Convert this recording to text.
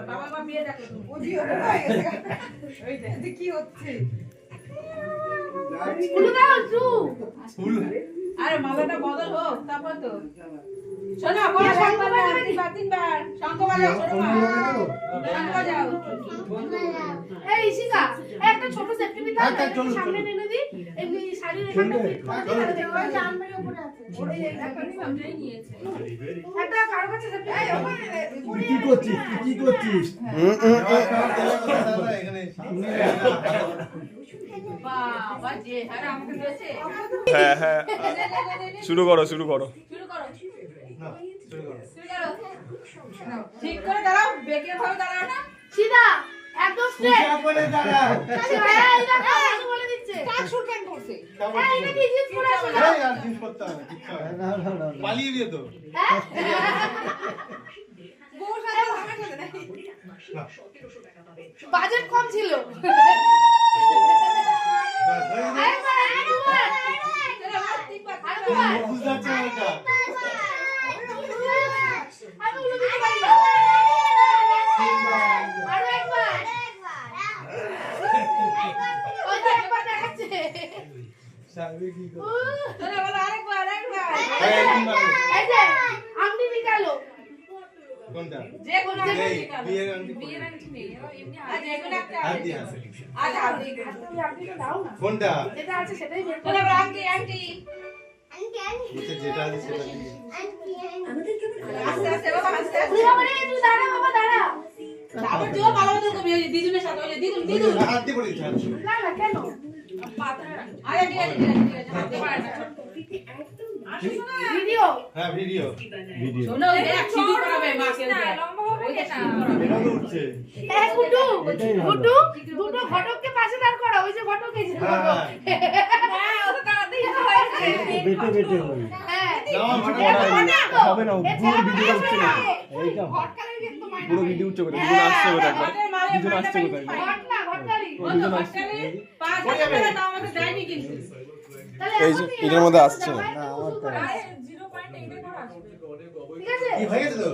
বাবা মা বিয়ে দেখো তুমি। ও জি ওটা হয়ে গেছে। ওইটা কি হচ্ছে? ফুল দাও ফুল। আরে মালাটা বদল হোক তারপর তো। শোনো বড় শঙ্খ বাজাবে তিনবার। শঙ্খ বাজাও ছোট মা। শঙ্খ বাজাও। এই ইশিকা একটা ছোট সেফটি পিন দাও সামনে এনে দি এমনি শাড়ির এখানটা ফিট করে দিতে হবে ওই জামদানি উপরে আছে ওরে একটা নিয়ে নিয়েছে একটা কারো কাছে সেফটি এই ওখানে কি করছিস এখানে বাবা যে আরে আমাকে দিয়েছে। হ্যাঁ শুরু করো শুরু করো। ঠিক করে দাঁড়াও বেঁকে ভাবে দাঁড়াও না। সিধা একদম স্ট্রেট সোজা করে দাঁড়া এই দেখো আমি বলে দিচ্ছে কাজ শুট কেন করছে? এই এটা কি জিন্স পরে আছে এই আর জিনিস করতে হবে না, কিচ্ছু হবে না। না পালিয়ে বিয়ে তো হ্যাঁ বউর সাথে আমার সাথে নাকি? বাজেট কম ছিল বাস, হয়ে গেছে। আরেকবার বুঝতে পারছি না এটা। আমি বলে দিতে পারি না আরো একবার ওই তো একবার দেখাচ্ছে সার্ভে কি করে চলো বলো আরেকবার আরেকবার। এই, তিনবার। এই যে আংটি নিকালো কোনটা? যে কোনো একটা এই, ঠিক আছে। বিয়ের আংটি বিয়ের কোনটা? আংটি নেই এমনি আর যে কোনো একটা হাত দিয়ে আছে। আচ্ছা আংটি তুমি আংটিটা দাও না কোনটা? যেটা আছে সেটাই বের চলো করো এবার আংটি আংটি নিচে যেটা আছে সেটা দিয়ে। আস্তে আস্তে বাবা আস্তে আস্তে। তুই বাবা রে তুই দাঁড়া বাবা দাঁড়া তারপর যেও ভালো মতো করবি ওই যে দিদুনের সাথে ওই যে দিদুন হাত দিয়ে পড়ে দিচ্ছে, হাত দিয়ে। না না কেন আরে ঠিক আছে ঠিক আছে ঠিক আছে হাতে পারে না। ভিডিও হ্যাঁ, ভিডিও। শোনো ওই দেখ সিঁদুর পরাবে মাকে ওই যে সিঁদুর পরাবে। এটা তো উঠছে। এই গুড্ডু গুড্ডু দুটো ঘটককে পাশে দাঁড় করা ওই যে ঘটক এই যে হ্যাঁ, ঘটক হ্যাঁ ও তো তাড়াতাড়ি হয়েছে। বেটে বেটে হবে হ্যাঁ না, আমার এটা ঘটক ঘটক হবে না, পুরো ভিডিও উঠছে না। এইটা ঘটকালের কিন্তু মাইনা পুরো ভিডিও উঠছে কোথায় দুজন আসছে কোথায় একবার ঘটের মালে দুজন আসছে কোথায় ঘট না ঘটকালি ও তো ঘটকালে 5,000 টাকা দাও আমাকে দেয়নি কিন্তু। তাহলে এই যে এটার মধ্যে আসছে না না আমার তো আরে 0.8 এ করা আছে। ঠিক আছে কি হয়ে গেছে তো?